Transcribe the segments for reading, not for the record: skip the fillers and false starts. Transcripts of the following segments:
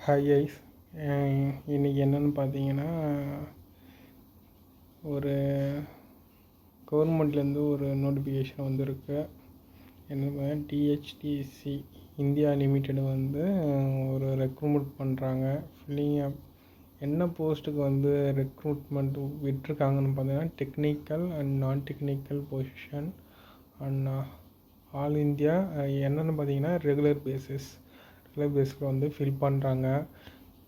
Hi guys. இன்றைக்கி என்னென்னு பார்த்தீங்கன்னா, ஒரு கவர்மெண்ட்லேருந்து ஒரு நோட்டிஃபிகேஷன் வந்திருக்கு. என்ன டிஹெச்டிசி இந்தியா லிமிடெட் வந்து ஒரு ரெக்ரூட்மெண்ட் பண்ணுறாங்க. ஃபில்லிங் அப் என்ன போஸ்ட்டுக்கு வந்து ரெக்ரூட்மெண்ட் விட்டுருக்காங்கன்னு பார்த்தீங்கன்னா, டெக்னிக்கல் அண்ட் நான் technical position and all India. என்னென்னு பார்த்தீங்கன்னா ரெகுலர் பேஸில் வந்து ஃபில் பண்ணுறாங்க.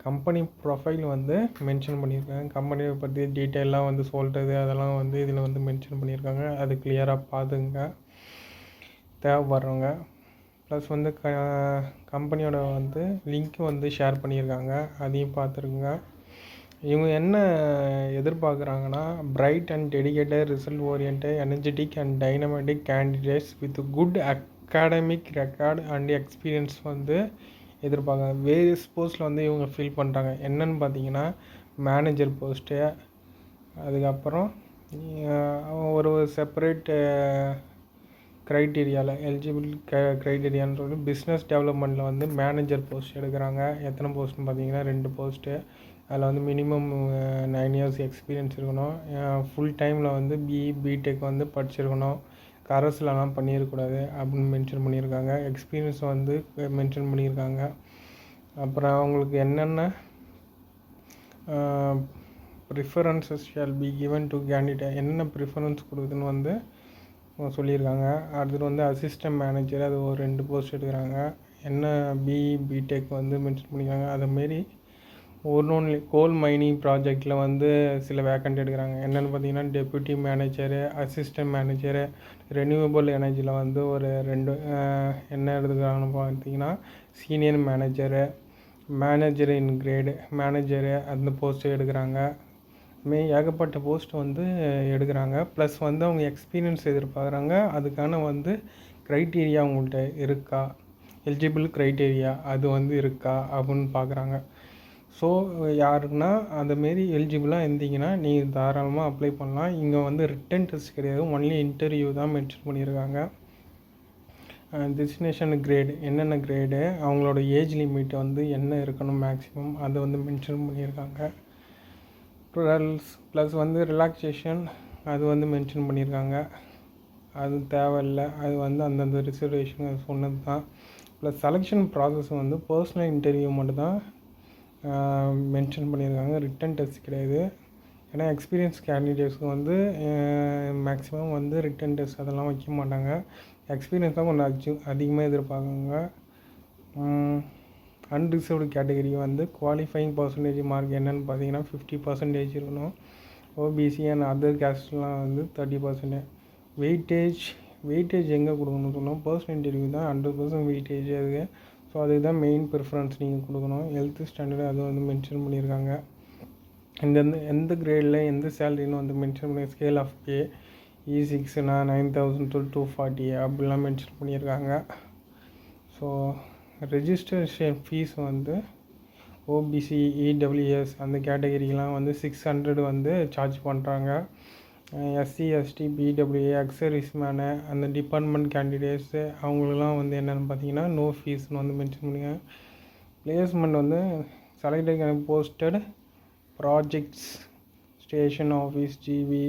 கம்பெனி ப்ரொஃபைல் வந்து மென்ஷன் பண்ணியிருக்காங்க. கம்பெனியை பற்றி டீட்டெயிலாக வந்து சொல்கிறது அதெல்லாம் வந்து இதில் வந்து மென்ஷன் பண்ணியிருக்காங்க. அது கிளியராக பார்த்துங்க தேவைப்படுறவங்க. ப்ளஸ் வந்து கம்பெனியோட வந்து லிங்க் வந்து ஷேர் பண்ணியிருக்காங்க, அதையும் பார்த்துருக்குங்க. இவங்க என்ன எதிர்பார்க்குறாங்கன்னா, bright and dedicated result oriented energetic and dynamic candidates with good academic record and experience வந்து எதிர்பார்க்குறாங்க. வேரியஸ் போஸ்ட்டில் வந்து இவங்க ஃபில் பண்ணுறாங்க. என்னென்னு பார்த்தீங்கன்னா, மேனேஜர் போஸ்ட்டு, அதுக்கப்புறம் ஒரு செப்பரேட் க்ரைட்டீரியாவில் எலிஜிபிள் க்ரைட்டீரியான்னு சொல்லி பிஸ்னஸ் டெவலப்மெண்ட்டில் வந்து மேனேஜர் போஸ்ட் எடுக்கிறாங்க. எத்தனை போஸ்ட்னு பார்த்தீங்கன்னா 2 போஸ்ட்டு. அதில் வந்து மினிமம் 9 இயர்ஸ் எக்ஸ்பீரியன்ஸ் இருக்கணும். ஃபுல் டைமில் வந்து பிடெக் வந்து படிச்சிருக்கணும். கரஸ்லலாம் பண்ணிடக்கூடாது அப்படின்னு மென்ஷன் பண்ணியிருக்காங்க. எக்ஸ்பீரியன்ஸ் வந்து மென்ஷன் பண்ணியிருக்காங்க. அப்புறம் அவங்களுக்கு என்னென்ன preferences shall be given to candidate, என்னென்ன ப்ரிஃபரன்ஸ் கொடுக்குதுன்னு வந்து சொல்லியிருக்காங்க. அடுத்தது வந்து அசிஸ்டன்ட் மேனேஜர், அது ஒரு 2 போஸ்ட் எடுக்கிறாங்க. என்ன பிடெக் வந்து மென்ஷன் பண்ணியிருக்காங்க. அதுமாரி ஒன்லி கோல் மைனிங் ப்ராஜெக்டில் வந்து சில வேக்கண்ட் எடுக்கிறாங்க. என்னென்னு பார்த்தீங்கன்னா, deputy manager, assistant manager. Renewable எனர்ஜியில் வந்து ஒரு 2 என்ன எடுத்துக்கிறாங்கன்னு பார்த்தீங்கன்னா, senior manager, manager in grade manager, அந்த போஸ்ட்டு எடுக்கிறாங்க. ஏகப்பட்ட போஸ்ட் வந்து எடுக்கிறாங்க. ப்ளஸ் வந்து அவங்க எக்ஸ்பீரியன்ஸ் எதிர்பார்க்குறாங்க. அதுக்கான வந்து க்ரைட்டீரியா அவங்கள்ட்ட இருக்கா, எலிஜிபிள் க்ரைட்டீரியா அது வந்து இருக்கா அப்படின்னு பார்க்குறாங்க. ஸோ யாருக்குன்னா அந்தமாரி எலிஜிபிளாக இருந்தீங்கன்னா நீங்கள் தாராளமாக அப்ளை பண்ணலாம். இங்கே வந்து ரிட்டன் டெஸ்ட் கிடையாது, ஒன்லி இன்டர்வியூ தான் மென்ஷன் பண்ணியிருக்காங்க. டெஸ்டினேஷன் கிரேடு, என்னென்ன கிரேடு, அவங்களோட ஏஜ் லிமிட் வந்து என்ன இருக்கணும் மேக்ஸிமம், அதை வந்து மென்ஷன் பண்ணியிருக்காங்க. ப்ளஸ் வந்து ரிலாக்ஸேஷன் அது வந்து மென்ஷன் பண்ணியிருக்காங்க. அது தேவையில்லை, அது வந்து அந்தந்த ரிசர்வேஷன் சொன்னது தான். ப்ளஸ் செலெக்ஷன் ப்ராசஸ் வந்து பர்சனல் இன்டர்வியூ மட்டும்தான் மென்ஷன் பண்ணியிருக்காங்க. ரிட்டன் டெஸ்ட் கிடையாது. ஏன்னா எக்ஸ்பீரியன்ஸ் கேண்டிடேட்ஸ்க்கு வந்து மேக்ஸிமம் வந்து ரிட்டன் டெஸ்ட் அதெல்லாம் வைக்க மாட்டாங்க. எக்ஸ்பீரியன்ஸ் தான் கொஞ்சம் அதிகமாக எதிர்பார்க்குறாங்க. அன்ரிசர்வ்டு கேட்டகரி வந்து குவாலிஃபைங் பர்சன்டேஜ் மார்க் என்னென்னு பார்த்தீங்கன்னா 50% இருக்கணும். ஓபிசி அண்ட் அதர் கேஸ்ட்லாம் வந்து 30%. வெயிட்டேஜ் எங்கே கொடுக்கணும்னு சொன்னோம், பர்சனல் இன்டர்வியூ தான் 100% வெயிட்டேஜ். அதுக்கு ஸோ அதுக்கு தான் மெயின் ப்ரிஃபரன்ஸ் நீங்கள் கொடுக்கணும். ஹெல்த் ஸ்டாண்டர்டு அது வந்து மென்ஷன் பண்ணியிருக்காங்க. எந்த கிரேடில் எந்த சேலரின்னு வந்து மென்ஷன் பண்ணி ஸ்கேல் ஆஃப் பே E6னா 9,000 to 240 அப்படிலாம் மென்ஷன் பண்ணியிருக்காங்க. ஸோ ரெஜிஸ்ட்ரேஷன் ஃபீஸ் வந்து ஓபிசி இடபிள்யூஎஸ் அந்த கேட்டகரிக்கெலாம் வந்து 600 வந்து சார்ஜ் பண்ணுறாங்க. SC ST PWA ex-servicemen அந்த டிபார்ட்மெண்ட் கேண்டிடேட்ஸு அவங்களுக்குலாம் வந்து என்னென்னு பார்த்தீங்கன்னா நோ ஃபீஸ்னு வந்து மென்ஷன் பண்ணுங்க. பிளேஸ்மெண்ட் வந்து selected posted projects station office GV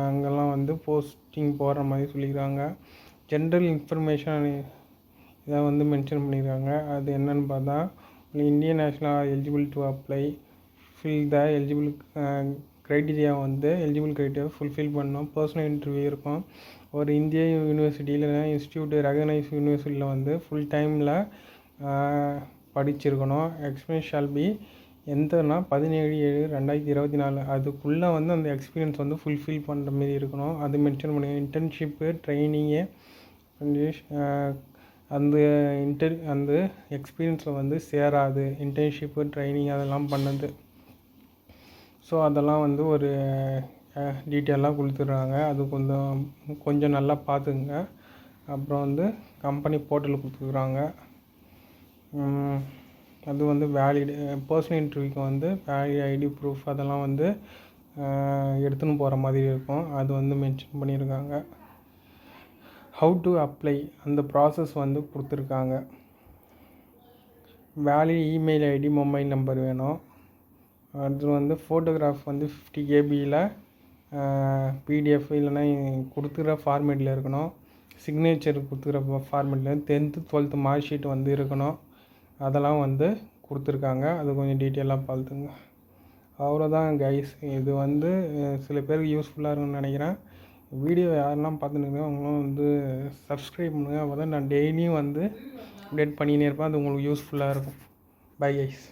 அங்கெல்லாம் வந்து போஸ்டிங் போடுற மாதிரி சொல்லியிருக்காங்க. ஜென்ரல் இன்ஃபர்மேஷன் இதை வந்து மென்ஷன் பண்ணியிருக்காங்க. அது என்னென்னு பார்த்தா, Indian national eligible to apply fill the eligible criteria வந்து எலிஜிபிள் க்ரைட்டீரியா ஃபுல்ஃபில் பண்ணணும். பர்சனல் இன்டர்வியூ இருக்கும். ஒரு இந்திய யூனிவர்சிட்டியில் இன்ஸ்டியூட் ரெகனைஸ் யூனிவர்சிட்டியில் வந்து ஃபுல் டைமில் படிச்சிருக்கணும். எக்ஸ்பீரியன்ஸ் ஷால் பி எந்தனா 17/7/2024 அதுக்குள்ளே வந்து அந்த எக்ஸ்பீரியன்ஸ் வந்து ஃபுல்ஃபில் பண்ணுற மாரி இருக்கணும். அது மென்ஷன் பண்ணி இன்டர்ன்ஷிப்பு ட்ரைனிங்கு அந்த எக்ஸ்பீரியன்ஸில் வந்து சேராது. இன்டர்ன்ஷிப்பு ட்ரைனிங் அதெல்லாம் பண்ணது. ஸோ அதெல்லாம் வந்து ஒரு டீட்டெயிலாக கொடுத்துட்றாங்க. அது கொஞ்சம் நல்லா பார்த்துக்குங்க. அப்புறம் வந்து கம்பெனி போர்ட்டல் கொடுத்துருக்குறாங்க. அது வந்து வேலிடு பர்சனல் இன்டர்வியூக்கு வந்து வேலிட் ஐடி ப்ரூஃப் அதெல்லாம் வந்து எடுத்துன்னு போகிற மாதிரி இருக்கும். அது வந்து மென்ஷன் பண்ணியிருக்காங்க. ஹவு டு அப்ளை அந்த ப்ராசஸ் வந்து கொடுத்துருக்காங்க. Valid email ID mobile number வேணும். அடுத்து வந்து ஃபோட்டோகிராஃப் வந்து 50 கேபியில் பிடிஎஃப் இல்லைன்னா கொடுத்துக்கிற ஃபார்மேட்டில் இருக்கணும். சிக்னேச்சர் கொடுத்துக்கிற ஃபார்மேட்டில் 10th 12th மார்க் ஷீட் வந்து இருக்கணும். அதெல்லாம் வந்து கொடுத்துருக்காங்க. அது கொஞ்சம் டீட்டெயிலாக பார்த்துங்க. அவ்வளோதான் கைஸ். இது வந்து சில பேருக்கு யூஸ்ஃபுல்லாக இருக்கும்னு நினைக்கிறேன். வீடியோ யாரெல்லாம் பார்த்துன்னு அவங்களும் வந்து சப்ஸ்கிரைப் பண்ணுங்கள். அப்போ தான் நான் டெய்லியும் வந்து அப்டேட் பண்ணினே இருப்பேன். அது உங்களுக்கு யூஸ்ஃபுல்லாக இருக்கும். Bye guys.